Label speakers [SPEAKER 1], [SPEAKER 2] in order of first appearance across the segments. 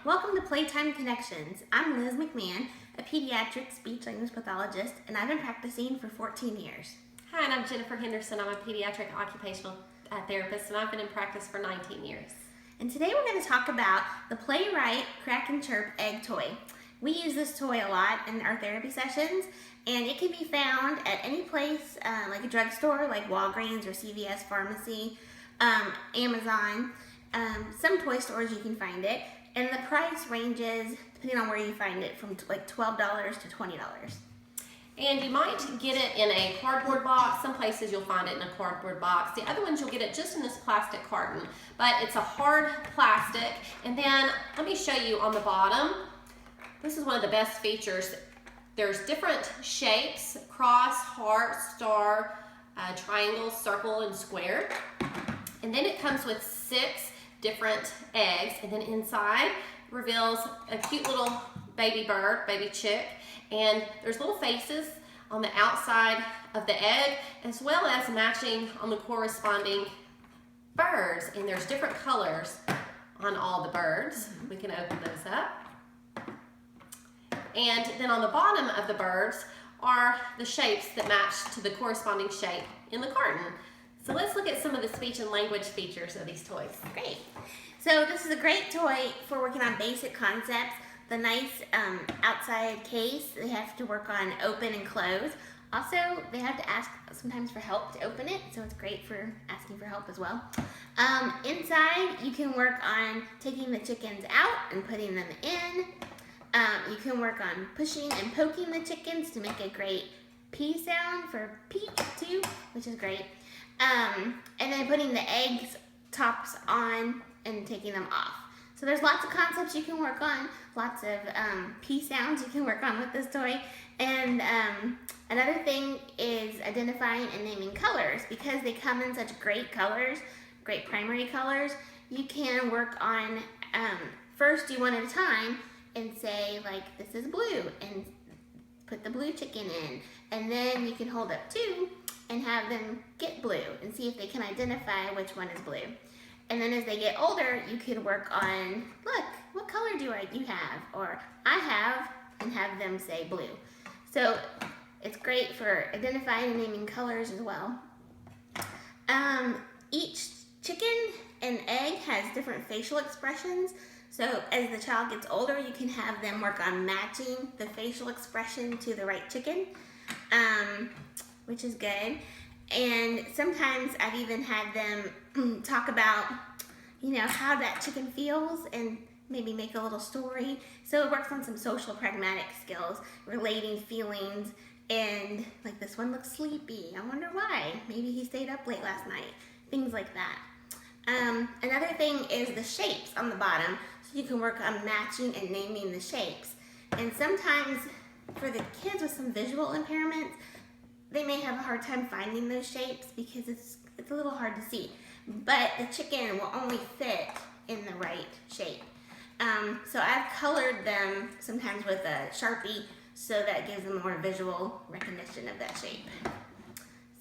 [SPEAKER 1] Welcome to Playtime Connections. I'm Liz McMahon, a pediatric speech language pathologist, and I've been practicing for 14 years.
[SPEAKER 2] Hi, and I'm Jennifer Henderson. I'm a pediatric occupational therapist, and I've been in practice for 19 years.
[SPEAKER 1] And today we're going to talk about the Playwright Crack and Chirp egg toy. We use this toy a lot in our therapy sessions, and it can be found at any place like a drugstore, like Walgreens or CVS Pharmacy, Amazon. Some toy stores you can find it, and the price ranges, depending on where you find it, from like $12 to $20.
[SPEAKER 2] And you might get it in a cardboard box. Some places you'll find it in a cardboard box. The other ones you'll get it just in this plastic carton, but it's a hard plastic. And then let me show you on the bottom. This is one of the best features. There's different shapes: cross, heart, star, triangle, circle, and square. And then it comes with 6 different eggs, and then inside reveals a cute little baby bird, baby chick, and there's little faces on the outside of the egg, as well as matching on the corresponding birds, and there's different colors on all the birds. We can open those up. And then on the bottom of the birds are the shapes that match to the corresponding shape in the carton. So let's look at some of the speech and language features of these toys.
[SPEAKER 1] Great. So this is a great toy for working on basic concepts. The nice outside case, they have to work on open and close. Also, they have to ask sometimes for help to open it, so it's great for asking for help as well. Inside, you can work on taking the chickens out and putting them in. You can work on pushing and poking the chickens to make a great P sound for peep too, which is great. And then putting the eggs tops on and taking them off. So there's lots of concepts you can work on, lots of P sounds you can work on with this toy. And another thing is identifying and naming colors. Because they come in such great colors, great primary colors, you can work on, first do one at a time and say, like, this is blue, and put the blue chicken in. And then you can hold up 2 and have them get blue and see if they can identify which one is blue. And then as they get older, you can work on, look, what color do you have? Or I have, and have them say blue. So it's great for identifying and naming colors as well. Each chicken and egg has different facial expressions. So as the child gets older, you can have them work on matching the facial expression to the right chicken, which is good. And sometimes I've even had them talk about, how that chicken feels and maybe make a little story. So it works on some social pragmatic skills, relating feelings, and like, this one looks sleepy. I wonder why. Maybe he stayed up late last night. Things like that. Another thing is the shapes on the bottom. So you can work on matching and naming the shapes. And sometimes for the kids with some visual impairments, they may have a hard time finding those shapes because it's a little hard to see. But the chicken will only fit in the right shape. So I've colored them sometimes with a Sharpie, so that gives them more visual recognition of that shape.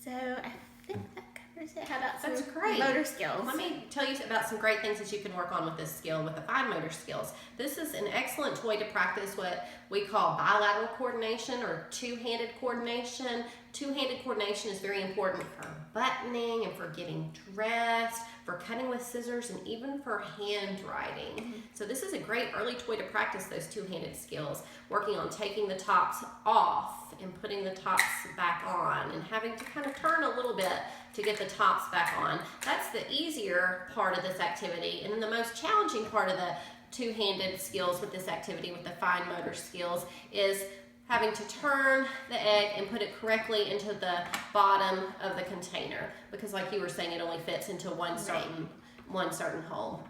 [SPEAKER 1] So I think that covers it. How about some motor skills?
[SPEAKER 2] Let me tell you about some great things that you can work on with this skill, with the fine motor skills. This is an excellent toy to practice what we call bilateral coordination or two-handed coordination. Two-handed coordination is very important for buttoning and for getting dressed, for cutting with scissors, and even for handwriting. So this is a great early toy to practice those two-handed skills, working on taking the tops off and putting the tops back on and having to kind of turn a little bit to get the tops back on. That's the easier part of this activity. And then the most challenging part of the two-handed skills with this activity, with the fine motor skills, is having to turn the egg and put it correctly into the bottom of the container, because like you were saying, it only fits into one certain hole.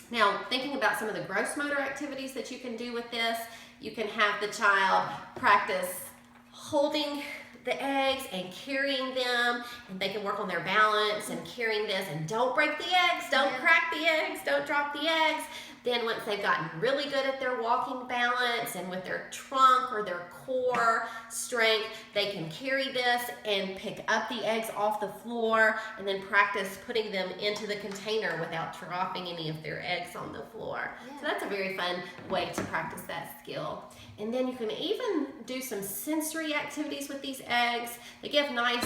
[SPEAKER 2] Now, thinking about some of the gross motor activities that you can do with this, you can have the child practice holding the eggs and carrying them, and they can work on their balance and carrying this, and don't break the eggs, don't crack the eggs, don't drop the eggs. Then once they've gotten really good at their walking balance and with their trunk or their core strength, they can carry this and pick up the eggs off the floor and then practice putting them into the container without dropping any of their eggs on the floor. So that's a very fun way to practice that skill. And then you can even do some sensory activities with these eggs. They give nice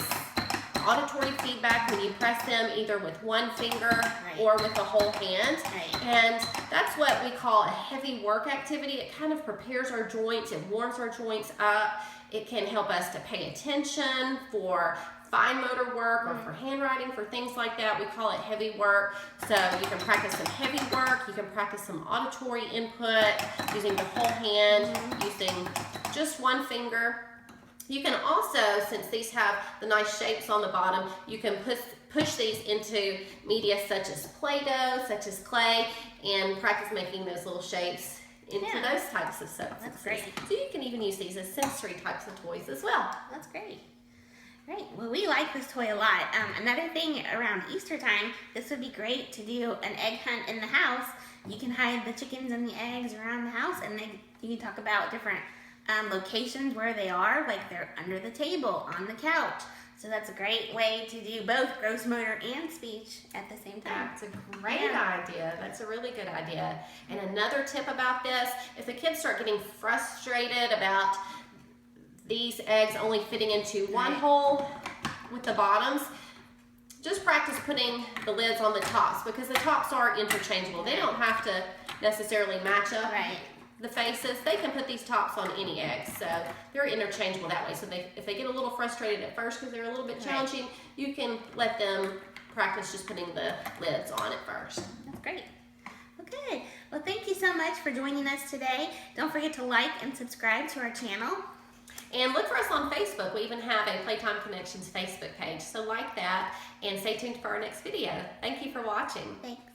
[SPEAKER 2] auditory feedback when you press them either with one finger or with the whole hand. And that's what we call a heavy work activity. It kind of prepares our joints, it warms our joints up. It can help us to pay attention for fine motor work or for handwriting, for things like that. We call it heavy work. So you can practice some heavy work, you can practice some auditory input using the whole hand, using just one finger. You can also, since these have the nice shapes on the bottom, you can push these into media such as Play-Doh, such as clay, and practice making those little shapes into those types of substances.
[SPEAKER 1] That's great.
[SPEAKER 2] So you can even use these as sensory types of toys as well.
[SPEAKER 1] That's great. Great. Well, we like this toy a lot. Another thing around Easter time, this would be great to do an egg hunt in the house. You can hide the chickens and the eggs around the house, and then you can talk about different locations where they are, like they're under the table, on the couch. So that's a great way to do both gross motor and speech at the same time.
[SPEAKER 2] That's a great idea. That's a really good idea. And another tip about this, if the kids start getting frustrated about these eggs only fitting into one hole with the bottoms, just practice putting the lids on the tops, because the tops are interchangeable. They don't have to necessarily match up the faces. They can put these tops on any eggs, so they're interchangeable that way. So if they get a little frustrated at first because they're a little bit challenging, you can let them practice just putting the lids on at first.
[SPEAKER 1] That's great. Okay, well, thank you so much for joining us today. Don't forget to like and subscribe to our channel.
[SPEAKER 2] And look for us on Facebook. We even have a Playtime Connections Facebook page, so like that, and stay tuned for our next video. Thank you for watching.
[SPEAKER 1] Thanks.